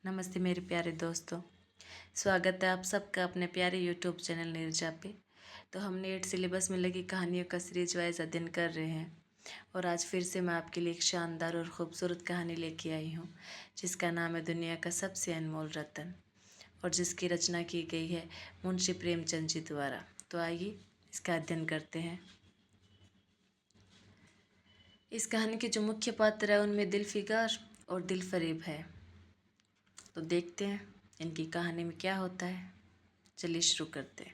नमस्ते मेरे प्यारे दोस्तों। स्वागत है आप सबका अपने प्यारे यूट्यूब चैनल नीरजा पे। तो हम नेट सिलेबस में लगी कहानियों का सीरीज वाइज अध्ययन कर रहे हैं और आज फिर से मैं आपके लिए एक शानदार और ख़ूबसूरत कहानी लेके आई हूँ जिसका नाम है दुनिया का सबसे अनमोल रतन और जिसकी रचना की गई है मुंशी प्रेमचंद जी द्वारा। तो आइए इसका अध्ययन करते हैं। इस कहानी के जो मुख्य पात्र है उनमें दिलफिकार और दिलफरेब है। तो देखते हैं इनकी कहानी में क्या होता है। चलिए शुरू करते हैं।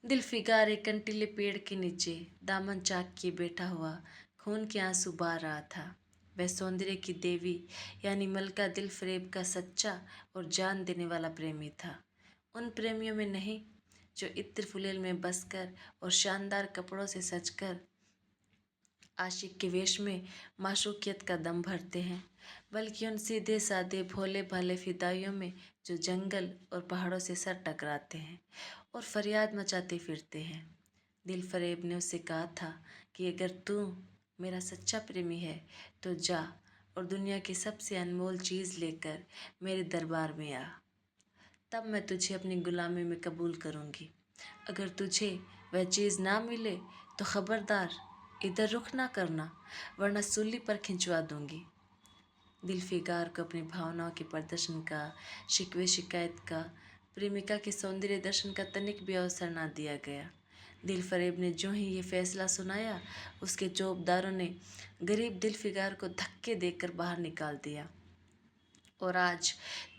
दिलफिकार एक कंटीले पेड़ के नीचे दामन चाक किए बैठा हुआ खून के आंसू बहा रहा था। वह सौंदर्य की देवी यानी मलका दिलफरेब का सच्चा और जान देने वाला प्रेमी था। उन प्रेमियों में नहीं जो इत्र फुलेल में बसकर और शानदार कपड़ों से सजकर आशिक के वेश में माशूकियत का दम भरते हैं, बल्कि उन सीधे साधे भोले भाले फिदाइयों में जो जंगल और पहाड़ों से सर टकराते हैं और फरियाद मचाते फिरते हैं। दिलफरेब ने उससे कहा था कि अगर तू मेरा सच्चा प्रेमी है तो जा और दुनिया की सबसे अनमोल चीज़ लेकर मेरे दरबार में आ, तब मैं तुझे अपनी गुलामी में कबूल करूँगी। अगर तुझे वह चीज़ ना मिले तो खबरदार इधर रुख ना करना, वरना सूली पर खिंचवा दूंगी। दिलफिकार को अपनी भावनाओं के प्रदर्शन का, शिकवे शिकायत का, प्रेमिका के सौंदर्य दर्शन का तनिक भी अवसर ना दिया गया। दिलफरेब ने जो ही ये फैसला सुनाया, उसके चौबदारों ने गरीब दिलफिकार को धक्के देकर बाहर निकाल दिया। और आज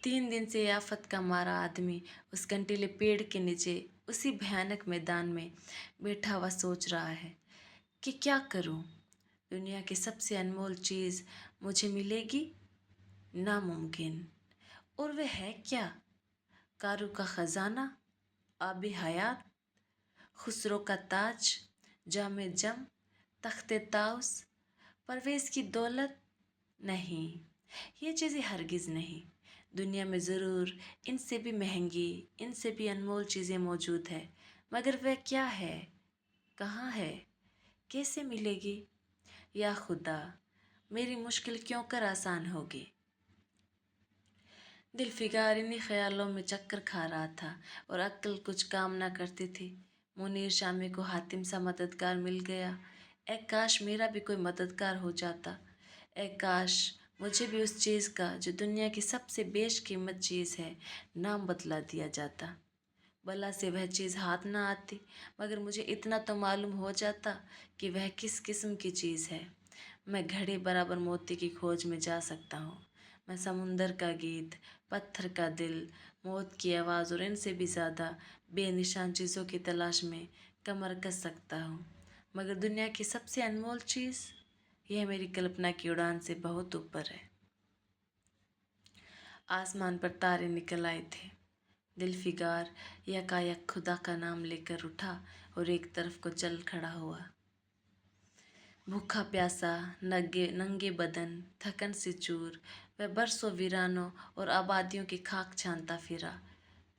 3 दिन से आफत का मारा आदमी उस कंटीले पेड़ के नीचे उसी भयानक मैदान में बैठा हुआ सोच रहा है कि क्या करूं? दुनिया की सबसे अनमोल चीज़ मुझे मिलेगी? नामुमकिन। और वह है क्या? कारू का ख़जाना, आब हयात, खुसरो का ताज, जामे जम, तख्ते ताउस, परवेज़ की दौलत? नहीं, ये चीज़ें हरगिज़ नहीं। दुनिया में ज़रूर इनसे भी महंगी, इनसे भी अनमोल चीज़ें मौजूद है, मगर वह क्या है? कहाँ है? कैसे मिलेगी? या खुदा, मेरी मुश्किल क्यों कर आसान होगी। दिलफिकार इन्हीं ख्यालों में चक्कर खा रहा था और अक्ल कुछ काम ना करती थी। मुनीर शामी को हातिम सा मददगार मिल गया। ए काश मेरा भी कोई मददगार हो जाता। ए काश मुझे भी उस चीज़ का जो दुनिया की सबसे बेशकीमत चीज़ है नाम बतला दिया जाता। भला से वह चीज़ हाथ ना आती, मगर मुझे इतना तो मालूम हो जाता कि वह किस किस्म की चीज़ है। मैं घड़े बराबर मोती की खोज में जा सकता हूँ। मैं समुंदर का गीत, पत्थर का दिल, मौत की आवाज़ और इनसे भी ज़्यादा बेनिशान चीज़ों की तलाश में कमर कस सकता हूँ। मगर दुनिया की सबसे अनमोल चीज़, यह मेरी कल्पना की उड़ान से बहुत ऊपर है। आसमान पर तारे निकल आए थे। दिलफिकार यकायक खुदा का नाम लेकर उठा और एक तरफ को चल खड़ा हुआ। भूखा प्यासा, नंगे बदन, थकन से चूर, वह बरसों वीरानों और आबादियों की खाक छानता फिरा।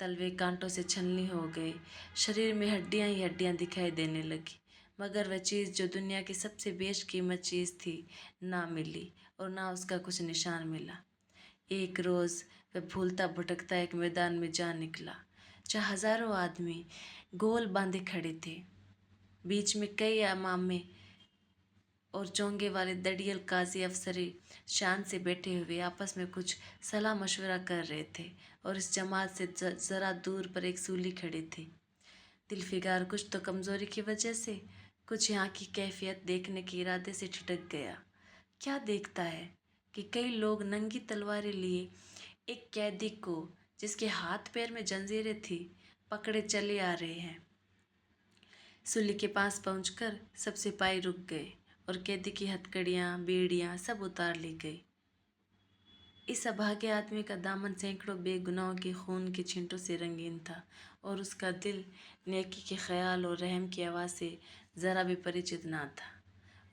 तलवे कांटों से छलनी हो गए, शरीर में हड्डियां ही हड्डियां दिखाई देने लगी, मगर वह चीज़ जो दुनिया की सबसे बेशकीमत चीज़ थी ना मिली और ना उसका कुछ निशान मिला। एक रोज़ वह भूलता भटकता एक मैदान में जा निकला जहाँ हजारों आदमी गोल बांधे खड़े थे। बीच में कई अमामे और चोंगे वाले दड़ियल काजी अफसरी शान से बैठे हुए आपस में कुछ सलाह मशवरा कर रहे थे और इस जमात से ज़रा दूर पर एक सूली खड़ी थी। दिलफिकार कुछ तो कमज़ोरी की वजह से, कुछ यहाँ की कैफियत देखने के इरादे से ठिठक गया। क्या देखता है कि कई लोग नंगी तलवारें लिए एक कैदी को, जिसके हाथ पैर में जंजीरें थी, पकड़े चले आ रहे हैं। सूली के पास पहुंचकर सब सिपाही रुक गए और कैदी की हथकड़ियाँ, बेड़ियाँ सब उतार ली गई। इस अभागे आदमी का दामन सैकड़ों बेगुनाहों के खून के छींटों से रंगीन था और उसका दिल नेकी के ख्याल और रहम की आवाज़ से ज़रा भी परिचित ना था।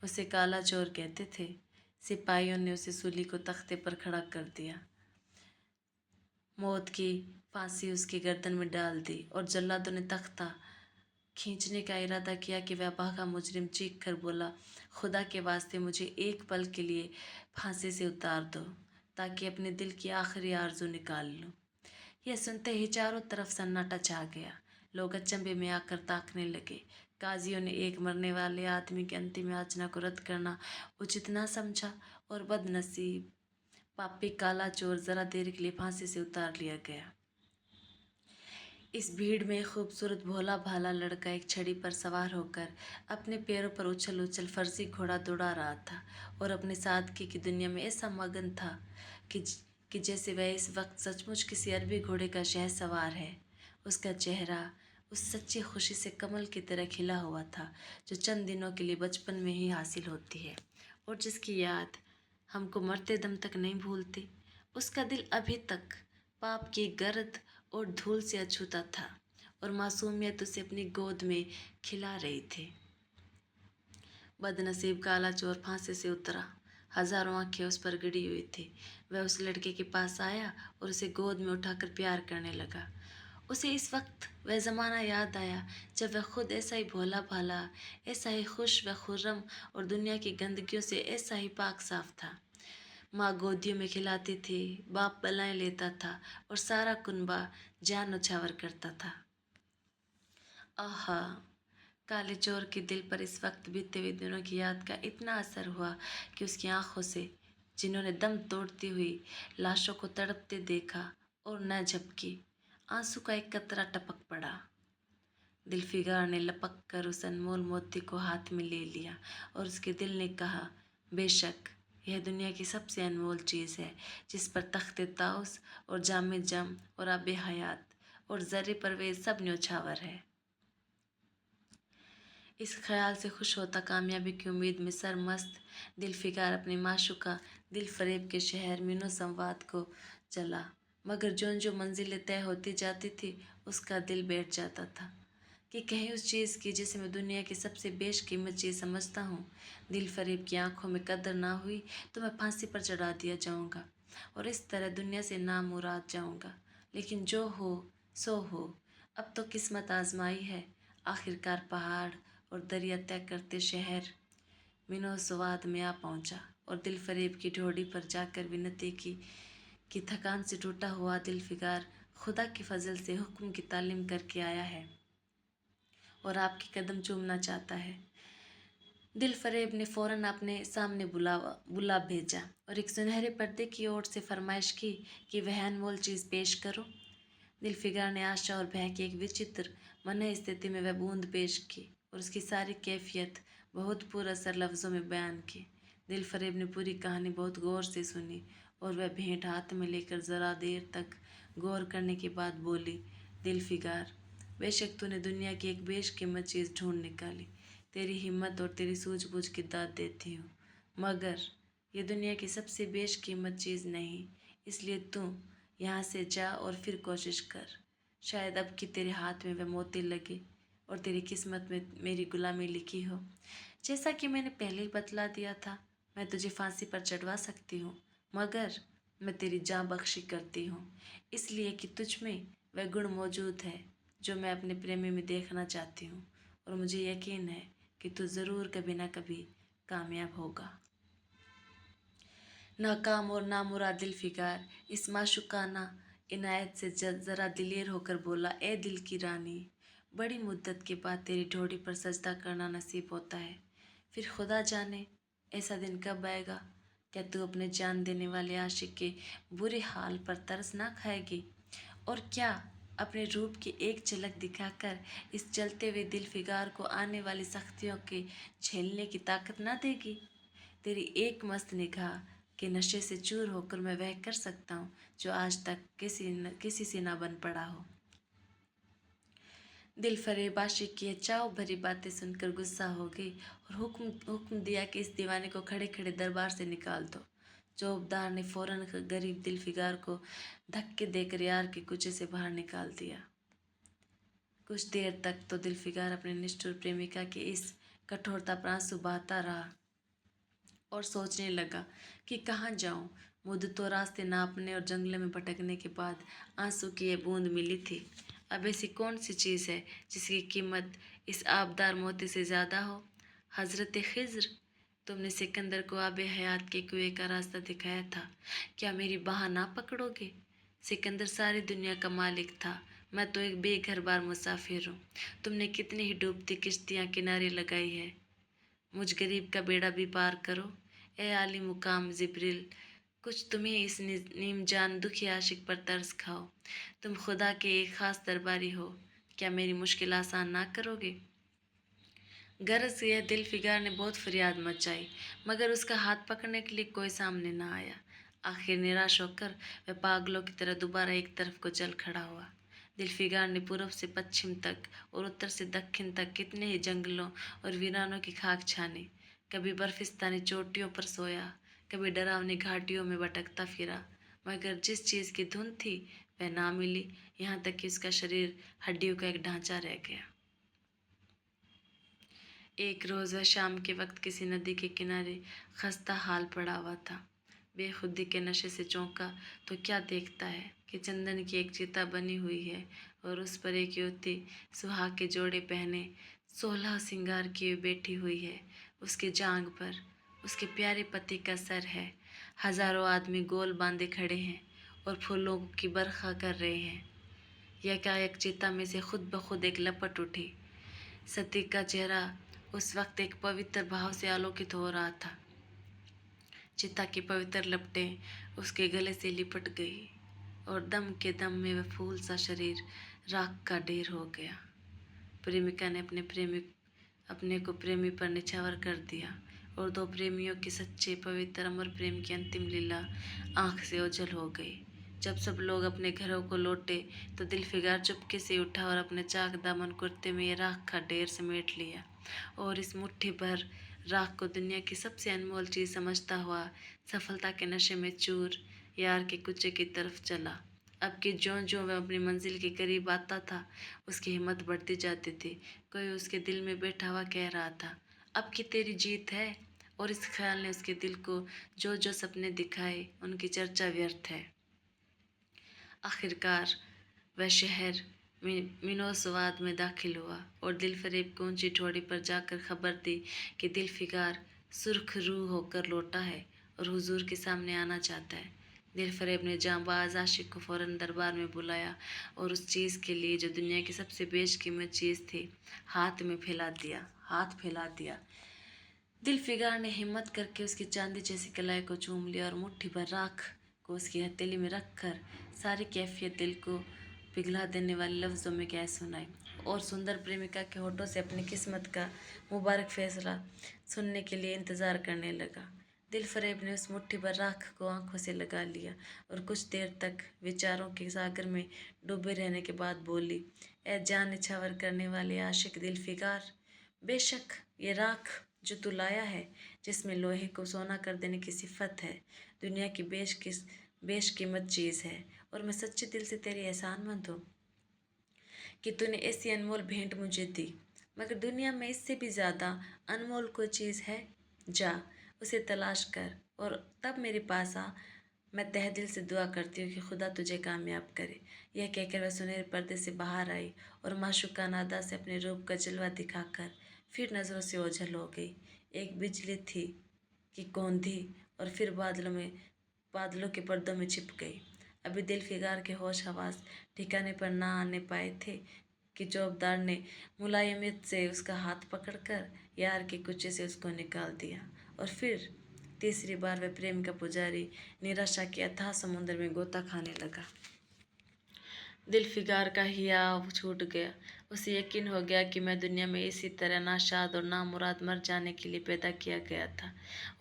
उसे काला चोर कहते थे। सिपाहियों ने उसे सूली को तख्ते पर खड़ा कर दिया। मौत की फांसी उसकी गर्दन में डाल दी और जल्लादों ने तख्ता खींचने का इरादा किया कि वह भागा मुजरिम चीख कर बोला, खुदा के वास्ते मुझे एक पल के लिए फांसी से उतार दो। ताकि अपने दिल की आखिरी आरज़ू निकाल लूं। यह सुनते ही चारों तरफ सन्नाटा छा गया। लोग अचंभे में आकर ताकने लगे। काजियों ने एक मरने वाले आदमी की अंतिम याचना को रद्द करना उचित ना समझा और बदनसीब पापी काला चोर जरा देर के लिए फांसी से उतार लिया गया। इस भीड़ में एक खूबसूरत भोला भाला लड़का एक छड़ी पर सवार होकर अपने पैरों पर उछल उछल फर्जी घोड़ा दौड़ा रहा था और अपने सादगी की दुनिया में ऐसा मगन था कि जैसे वह इस वक्त सचमुच किसी अरबी घोड़े का शहसवार है। उसका चेहरा उस सच्ची खुशी से कमल की तरह खिला हुआ था जो चंद दिनों के लिए बचपन में ही हासिल होती है और जिसकी याद हमको मरते दम तक नहीं भूलती। उसका दिल अभी तक पाप की गर्द और धूल से अछूता था और मासूमियत उसे अपनी गोद में खिला रही थी। बदनसीब काला चोर फांसी से उतरा। हजारों आंखें उस पर गड़ी हुई थी। वह उस लड़के के पास आया और उसे गोद में उठाकर प्यार करने लगा। उसे इस वक्त वह ज़माना याद आया जब वह खुद ऐसा ही भोला भाला, ऐसा ही खुश व खुर्रम और दुनिया की गंदगियों से ऐसा ही पाक साफ था। माँ गोदियों में खिलाती थी, बाप बलाएं लेता था और सारा कुनबा जान न्यौछावर करता था। आहा, काले चोर के दिल पर इस वक्त बीते हुए दिनों की याद का इतना असर हुआ कि उसकी आंखों से, जिन्होंने दम तोड़ती हुई लाशों को तड़पते देखा और न झपकी, आंसू का एक कतरा टपक पड़ा। दिलफिगार ने लपक कर उस अनमोल मोती को हाथ में ले लिया और उसके दिल ने कहा, बेशक यह दुनिया की सबसे अनमोल चीज़ है जिस पर तख्ते ताउस और जामे जम और आबे हयात और ज़र्रे परवेज सब न्यौछावर है। इस ख्याल से खुश होता कामयाबी की उम्मीद में सरमस्त दिलफिगार अपने माशूका दिल फरेब के शहर मीनो संवाद को चला। मगर जो जो मंजिलें तय होती जाती थी उसका दिल बैठ जाता था कि कहीं उस चीज़ की जिसे मैं दुनिया की सबसे बेशकीमत चीज़ समझता हूँ, दिल फरेब की आंखों में कदर ना हुई तो मैं फांसी पर चढ़ा दिया जाऊँगा और इस तरह दुनिया से नामुराद जाऊँगा। लेकिन जो हो सो हो, अब तो किस्मत आजमाई है। आखिरकार पहाड़ और दरिया तय करते शहर मीनो स्वाद में आ पहुँचा और दिल फरेब की ढोड़ी पर जाकर विनती की कि थकान से टूटा हुआ दिलफिगार खुदा की फजल से हुक्म की तालीम करके आया है और आपके कदम चूमना चाहता है। दिल फरेब ने फ़ौरन अपने सामने बुला भेजा और एक सुनहरे पर्दे की ओर से फरमाइश की कि वह अनमोल चीज़ पेश करो। दिलफिगार ने आशा और भय की एक विचित्र मन स्थिति में वह बूंद पेश की और उसकी सारी कैफियत बहुत पुरअसर लफ्ज़ों में बयान की। दिल फरेब ने पूरी कहानी बहुत गौर से सुनी और वह भेंट हाथ में लेकर ज़रा देर तक गौर करने के बाद बोली, दिलफिगार, बेशक तूने दुनिया की एक बेशकीमत चीज़ ढूंढ निकाली। तेरी हिम्मत और तेरी सूझबूझ की दाद देती हूँ, मगर ये दुनिया की सबसे बेशकीमत चीज़ नहीं। इसलिए तू यहाँ से जा और फिर कोशिश कर। शायद अब कि तेरे हाथ में वह मोती लगे और तेरी किस्मत में मेरी गुलामी लिखी हो। जैसा कि मैंने पहले ही बतला दिया था, मैं तुझे फांसी पर चढ़वा सकती हूँ, मगर मैं तेरी जान बख्शी करती हूँ इसलिए कि तुझ में वह गुण मौजूद है जो मैं अपने प्रेमी में देखना चाहती हूँ और मुझे यकीन है कि तू ज़रूर कभी ना कभी कामयाब होगा। नाकाम और नामुराद दिलफिगार इस माशुकाना इनायत से ज़रा दिलेर होकर बोला, ए दिल की रानी, बड़ी मुद्दत के बाद तेरी ढोड़ी पर सजदा करना नसीब होता है। फिर खुदा जाने ऐसा दिन कब आएगा। क्या तू अपने जान देने वाले आशिक के बुरे हाल पर तरस ना खाएगी और क्या अपने रूप की एक झलक दिखाकर इस चलते हुए दिलफिगार को आने वाली सख्तियों के झेलने की ताकत ना देगी। तेरी एक मस्त निगाह के नशे से चूर होकर मैं वह कर सकता हूँ जो आज तक किसी से ना बन पड़ा हो। दिल फरेब आशिक की चाव भरी बातें सुनकर गुस्सा हो गई और हुक्म दिया कि इस दीवाने को खड़े खड़े दरबार से निकाल दो। चौबदार ने फौरन गरीब दिलफिगार को धक्के देकर यार के कुचे से बाहर निकाल दिया। कुछ देर तक तो दिलफिगार अपने निष्ठुर प्रेमिका के इस कठोरता पर आंसू बहाता रहा और सोचने लगा कि कहाँ जाऊँ। मुद्दतों रास्ते नापने और जंगले में भटकने के बाद आंसू की ये बूंद मिली थी। अब ऐसी कौन सी चीज़ है जिसकी कीमत इस आबदार मोती से ज़्यादा हो। हज़रत खिज़्र तुमने सिकंदर को आबे हयात के कुएं का रास्ता दिखाया था, क्या मेरी बाह ना पकड़ोगे? सिकंदर सारी दुनिया का मालिक था, मैं तो एक बेघर-बार मुसाफिर हूँ। तुमने कितनी ही डूबती किश्तियाँ किनारे लगाई है, मुझ गरीब का बेड़ा भी पार करो। ए आली मुकाम जिब्रिल, कुछ तुम्हें इस नीम जान दुखी आशिक पर तरस खाओ। तुम खुदा के एक खास दरबारी हो, क्या मेरी मुश्किल आसान ना करोगे? गरज यह दिल फिगार ने बहुत फरियाद मचाई, मगर उसका हाथ पकड़ने के लिए कोई सामने न आया। आखिर निराश होकर वह पागलों की तरह दोबारा एक तरफ को चल खड़ा हुआ। दिलफिगार ने पूर्व से पश्चिम तक और उत्तर से दक्षिण तक कितने ही जंगलों और वीरानों की खाक छानी। कभी बर्फिस्तानी चोटियों पर सोया, कभी डरावनी घाटियों में भटकता फिरा, मगर जिस चीज़ की धुन थी वह ना मिली। यहाँ तक कि उसका शरीर हड्डियों का एक ढांचा रह गया। एक रोज़ वह शाम के वक्त किसी नदी के किनारे खस्ता हाल पड़ा हुआ था। बेखुदी के नशे से चौंका तो क्या देखता है कि चंदन की एक चिता बनी हुई है और उस पर एक युवती सुहाग के जोड़े पहने 16 श्रृंगार किए बैठी हुई है। उसकी जांघ पर उसके प्यारे पति का सर है। हजारों आदमी गोल बांधे खड़े हैं और फूलों की बरखा कर रहे हैं। यकायक चिता में से खुद ब खुद एक लपट उठी। सती का चेहरा उस वक्त एक पवित्र भाव से आलोकित हो रहा था। चिता की पवित्र लपटें उसके गले से लिपट गई और दम के दम में वह फूल सा शरीर राख का ढेर हो गया। प्रेमिका ने अपने को प्रेमी पर निछावर कर दिया और दो प्रेमियों के सच्चे पवित्र अमर प्रेम की अंतिम लीला आंख से ओझल हो गई। जब सब लोग अपने घरों को लौटे तो दिलफिगार चुपके से उठा और अपने चाक दामन कुर्ते में ये राख का ढेर समेट लिया और इस मुट्ठी भर राख को दुनिया की सबसे अनमोल चीज़ समझता हुआ सफलता के नशे में चूर यार के कुचे की तरफ चला। अब कि ज्यों ज्यों वह अपनी मंजिल के करीब आता था उसकी हिम्मत बढ़ती जाती थी। कोई उसके दिल में बैठा हुआ कह रहा था, अब कि तेरी जीत है, और इस ख्याल ने उसके दिल को जो जो सपने दिखाए उनकी चर्चा व्यर्थ है। आखिरकार वह शहर मिनोसवाद में दाखिल हुआ और दिलफरेब को ऊंची ठोड़ी पर जाकर खबर दी कि दिलफिगार सुर्ख रूह होकर लौटा है और हुजूर के सामने आना चाहता है। दिलफरेब ने जांबाज आशिक को फौरन दरबार में बुलाया और उस चीज़ के लिए जो दुनिया की सबसे बेशकीमत चीज़ थी हाथ फैला दिया। दिलफिगार ने हिम्मत करके उसकी चांदी जैसी कलाई को चूम लिया और मुट्ठी भर राख को उसकी हथेली में रखकर सारी कैफियत दिल को पिघला देने वाले लफ्ज़ों में कह सुनाई और सुंदर प्रेमिका के होठों से अपनी किस्मत का मुबारक फैसला सुनने के लिए इंतज़ार करने लगा। दिलफरेब ने उस मुट्ठी भर राख को आंखों से लगा लिया और कुछ देर तक विचारों के सागर में डूबे रहने के बाद बोली, ए जान निछावर करने वाले आशिक दिलफिगार, बेशक ये राख जो तू लाया है, जिसमें लोहे को सोना कर देने की सिफत है, दुनिया की बेशकीमत चीज़ है और मैं सच्चे दिल से तेरी एहसानमंद हूँ कि तूने ऐसी अनमोल भेंट मुझे दी। मगर दुनिया में इससे भी ज़्यादा अनमोल कोई चीज़ है? जा उसे तलाश कर और तब मेरे पास आ। मैं तहे दिल से दुआ करती हूँ कि खुदा तुझे कामयाब करे। यह कहकर वह सुनहरे पर्दे से बाहर आई और माशूकाना अदा से अपने रूप का जलवा दिखाकर फिर नज़रों से ओझल हो गई। एक बिजली थी कि कौंधी और फिर बादलों के पर्दों में छिप गई। अभी दिलफिगार के होश हवास ठिकाने पर ना आने पाए थे कि चौबदार ने मुलायमियत से उसका हाथ पकड़कर यार के कुचे से उसको निकाल दिया और फिर तीसरी बार वह प्रेम का पुजारी निराशा के अथाह समुद्र में गोता खाने लगा। दिलफिगार का हियाव छूट गया। उसे यकीन हो गया कि मैं दुनिया में इसी तरह नाशाद और नामुराद मर जाने के लिए पैदा किया गया था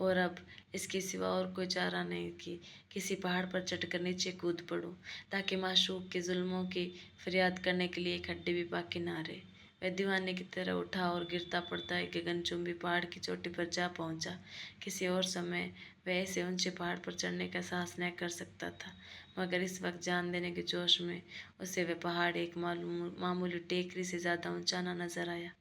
और अब इसके सिवा और कोई चारा नहीं कि किसी पहाड़ पर चढ़कर नीचे कूद पड़ूं ताकि माशूक के जुल्मों की फरियाद करने के लिए एक हड्डी भी बाकी ना रहे। वह दीवाने की तरह उठा और गिरता पड़ता एक गगनचुंबी पहाड़ की चोटी पर जा पहुंचा। किसी और समय वह ऐसे ऊंचे पहाड़ पर चढ़ने का साहस न कर सकता था, मगर इस वक्त जान देने के जोश में उसे वह पहाड़ एक मामूली टेकरी से ज़्यादा ऊंचा न नजर आया।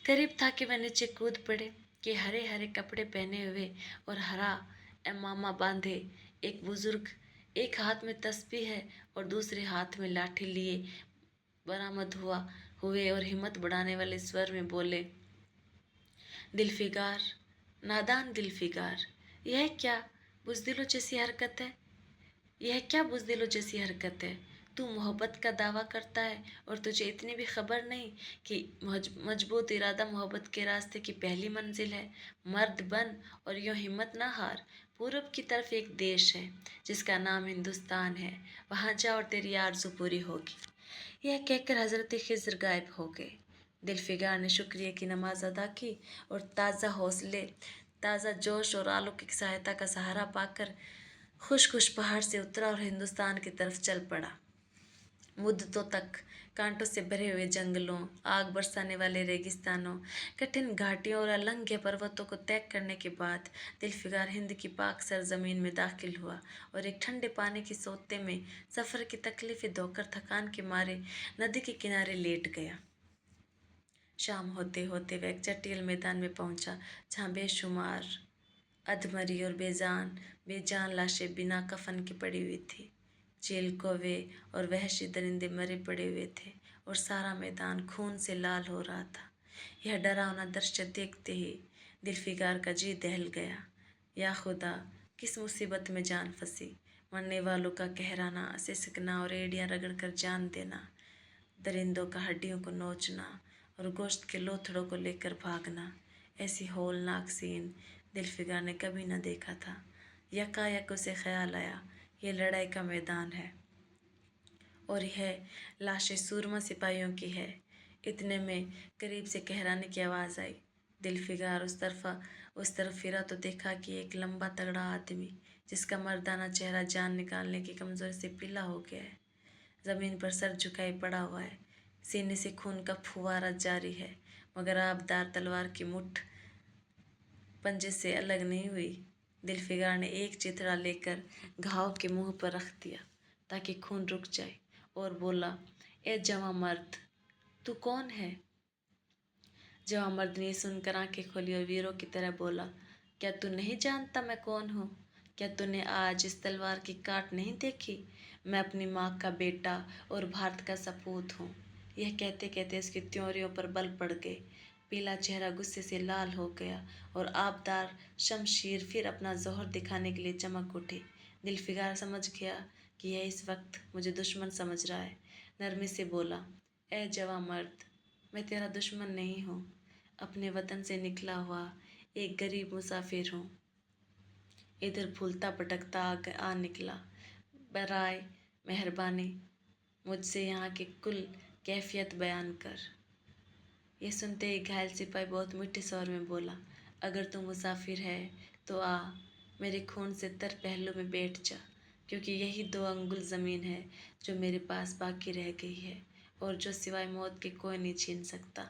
करीब था कि वह नीचे कूद पड़े कि हरे हरे कपड़े पहने हुए और हरा इमामा बांधे एक बुजुर्ग एक हाथ में तस्बीह है और दूसरे हाथ में लाठी लिए बरामद हुए और हिम्मत बढ़ाने वाले स्वर में बोले, दिलफिगार नादान दिलफिगार, यह क्या बुज़दिलों जैसी हरकत है? यह क्या बुज़दिलों जैसी हरकत है? तू मोहब्बत का दावा करता है और तुझे इतनी भी खबर नहीं कि मजबूत इरादा मोहब्बत के रास्ते की पहली मंजिल है। मर्द बन और यूँ हिम्मत ना हार। पूरब की तरफ एक देश है जिसका नाम हिंदुस्तान है। वहाँ जा और तेरी आरज़ू पूरी होगी। यह कहकर हज़रत खिज़र गायब हो गए। दिलफिगार ने शुक्रिया की नमाज अदा की और ताज़ा जोश और आलोक की सहायता का सहारा पाकर खुश खुश पहाड़ से उतरा और हिंदुस्तान की तरफ चल पड़ा। मुद्दतों तक कांटों से भरे हुए जंगलों, आग बरसाने वाले रेगिस्तानों, कठिन घाटियों और अलंघ्य पर्वतों को तय करने के बाद दिलफिगार हिंद की पाक सरजमीन में दाखिल हुआ और एक ठंडे पानी की सोते में सफ़र की तकलीफें धोकर थकान के मारे नदी के किनारे लेट गया। शाम होते होते वह एक चटियल मैदान में पहुंचा जहाँ बेशुमार अधमरी और बेजान लाशें बिना कफन के पड़ी हुई थी। चील, कौवे और वहशी दरिंदे मरे पड़े हुए थे और सारा मैदान खून से लाल हो रहा था। यह डरावना दृश्य देखते ही दिलफिगार का जी दहल गया। या खुदा, किस मुसीबत में जान फंसी। मरने वालों का कहराना, सिसकना और एड़ियाँ रगड़कर जान देना, दरिंदों का हड्डियों को नोचना और गोश्त के लोथड़ों को लेकर भागना, ऐसी होलनाक सीन दिलफिगार ने कभी न देखा था। यकायक उसे ख्याल आया, ये लड़ाई का मैदान है और यह लाशें सूरमा सिपाहियों की है। इतने में करीब से कहराने की आवाज़ आई। दिलफिगार उस तरफ फिरा तो देखा कि एक लंबा तगड़ा आदमी, जिसका मर्दाना चेहरा जान निकालने की कमज़ोरी से पीला हो गया है, ज़मीन पर सर झुकाए पड़ा हुआ है। सीने से खून का फुवारा जारी है, मगर आबदार तलवार की मुठ पंजे से अलग नहीं हुई। दिलफिगार ने एक चिथड़ा लेकर घाव के मुंह पर रख दिया ताकि खून रुक जाए और बोला, ए जवां मर्द, तू कौन है? जवां मर्द ने सुनकर आंखें खोली और वीरों की तरह बोला, क्या तू नहीं जानता मैं कौन हूँ? क्या तूने आज इस तलवार की काट नहीं देखी? मैं अपनी माँ का बेटा और भारत का सपूत हूँ। यह कहते कहते उसकी त्योरियों पर बल पड़ गए। पीला चेहरा गुस्से से लाल हो गया और आबदार शमशीर फिर अपना जोहर दिखाने के लिए चमक उठी। दिलफिगार समझ गया कि यह इस वक्त मुझे दुश्मन समझ रहा है। नरमी से बोला, ए जवां मर्द, मैं तेरा दुश्मन नहीं हूँ। अपने वतन से निकला हुआ एक गरीब मुसाफिर हूँ। इधर भूलता भटकता आ निकला। बराए मेहरबानी मुझसे यहाँ की कुल कैफियत बयान कर। ये सुनते ही घायल सिपाही बहुत मीठे स्वर में बोला, अगर तू मुसाफिर है तो आ, मेरे खून से तर पहलू में बैठ जा, क्योंकि यही 2 अंगुल ज़मीन है जो मेरे पास बाकी रह गई है और जो सिवाय मौत के कोई नहीं छीन सकता।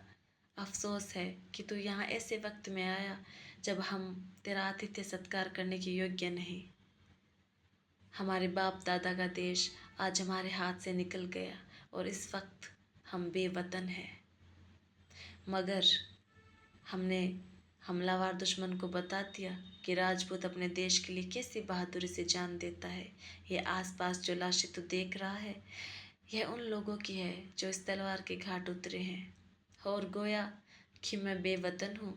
अफसोस है कि तू यहाँ ऐसे वक्त में आया जब हम तेरा आतिथ्य सत्कार करने के योग्य नहीं। हमारे बाप दादा का देश आज हमारे हाथ से निकल गया और इस वक्त हम बेवतन हैं। मगर हमने हमलावर दुश्मन को बता दिया कि राजपूत अपने देश के लिए कैसी बहादुरी से जान देता है। ये आसपास जो लाशें तो देख रहा है, यह उन लोगों की है जो इस तलवार के घाट उतरे हैं। और गोया कि मैं बेवतन हूँ,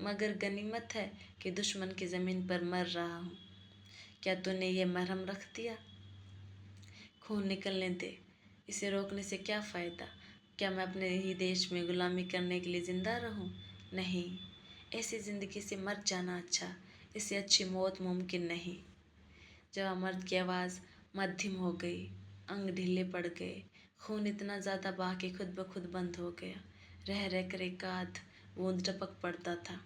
मगर गनीमत है कि दुश्मन की ज़मीन पर मर रहा हूँ। क्या तूने ये मरहम रख दिया? खून निकलने दे, इसे रोकने से क्या फ़ायदा? क्या मैं अपने ही देश में गुलामी करने के लिए ज़िंदा रहूं? नहीं, ऐसी ज़िंदगी से मर जाना अच्छा, इससे अच्छी मौत मुमकिन नहीं। जब मर्द की आवाज़ मध्यम हो गई, अंग ढीले पड़ गए, खून इतना ज़्यादा बहा कि खुद ब खुद बंद हो गया। रह रह कर एक आध बूंद टपक पड़ता था।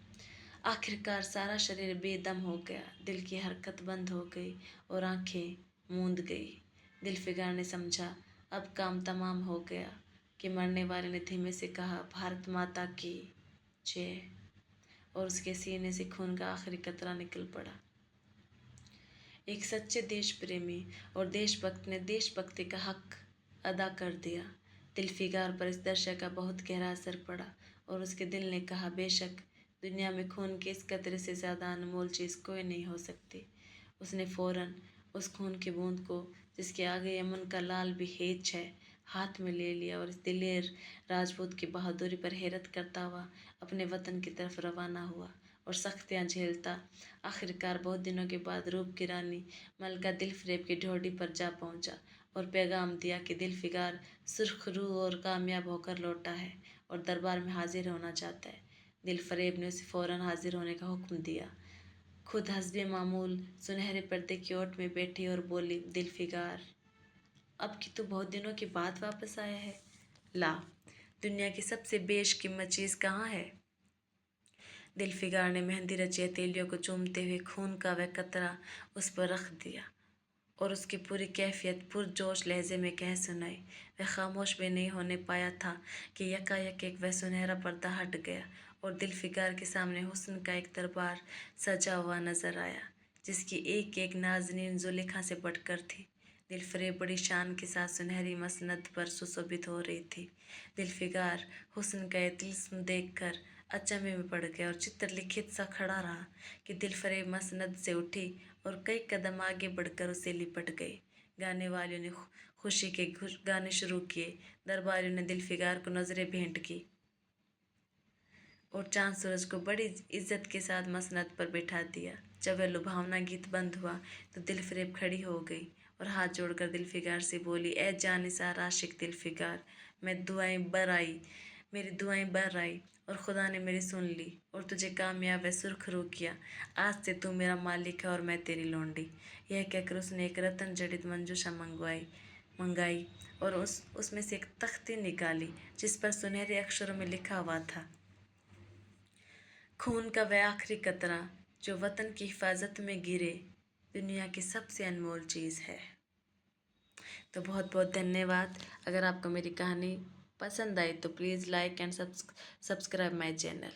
आखिरकार सारा शरीर बेदम हो गया, दिल की हरकत बंद हो गई और आंखें मूंद गई। दिलफिगार ने समझा अब काम तमाम हो गया कि मरने वाले ने धीमे से कहा, भारत माता की जय, और उसके सीने से खून का आखिरी कतरा निकल पड़ा। एक सच्चे देश प्रेमी और देशभक्त ने देशभक्ति का हक अदा कर दिया। दिलफिगार पर इस दृश्य का बहुत गहरा असर पड़ा और उसके दिल ने कहा, बेशक दुनिया में खून के इस कतरे से ज़्यादा अनमोल चीज़ कोई नहीं हो सकती। उसने फ़ौरन उस खून की बूंद को, जिसके आगे यमन का लाल भी हेच है, हाथ में ले लिया और इस दिलेर राजपूत की बहादुरी पर हैरत करता हुआ अपने वतन की तरफ रवाना हुआ और सख्तियाँ झेलता आखिरकार बहुत दिनों के बाद रूप की रानी मलका दिलफरेब की ढोडी पर जा पहुंचा और पैगाम दिया कि दिलफिकार सुर्खरू और कामयाब होकर लौटा है और दरबार में हाजिर होना चाहता है। दिलफरेब ने उसे फौरन हाजिर होने का हुक्म दिया। खुद हस्बे मामूल सुनहरे पर्दे की ओट में बैठी और बोली, दिलफिकार अब कि तू बहुत दिनों के बाद वापस आया है, ला दुनिया की सबसे बेशकीमत चीज़ कहाँ है। दिलफिकार ने मेहंदी रची हथेलियों को चूमते हुए खून का वह कतरा उस पर रख दिया और उसकी पूरी कैफियत पुरजोश लहजे में कह सुनाई। वह खामोश भी नहीं होने पाया था कि यकायक एक वह सुनहरा पर्दा हट गया और दिलफिकार के सामने हुस्न का एक दरबार सजा हुआ नजर आया, जिसकी एक एक नाज़नीन जुलेखा से बढ़कर थी। दिलफरेब बड़ी शान के साथ सुनहरी मसनद पर सुशोभित हो रही थी। दिलफिकार हुस्न का यह तिल्स्म देखकर अचंभे में पड़ गया और चित्र लिखित सा खड़ा रहा कि दिलफरेब मसनद से उठी और कई कदम आगे बढ़कर उसे लिपट गई। गाने वालों ने खुशी के गाने शुरू किए, दरबारियों ने दिलफिकार को नजरें भेंट की और चांद सूरज को बड़ी इज्जत के साथ मसनद पर बैठा दिया। जब वह लुभावना गीत बंद हुआ तो दिलफरेब खड़ी हो गई और हाथ जोड़कर दिलफिकार से बोली, ए जानिसार आशिक दिलफिकार, मेरी दुआएं बर आई और खुदा ने मेरी सुन ली और तुझे कामयाब व सुरखरू किया। आज से तू मेरा मालिक है और मैं तेरी लौंडी। यह कहकर उसने एक रतन जड़ित मंजूषा मंगाई और उसमें से एक तख्ती निकाली जिस पर सुनहरे अक्षरों में लिखा हुआ था, खून का वह आखिरी कतरा जो वतन की हिफाजत में गिरे दुनिया की सबसे अनमोल चीज़ है। तो बहुत बहुत धन्यवाद। अगर आपको मेरी कहानी पसंद आई तो please like and subscribe my channel.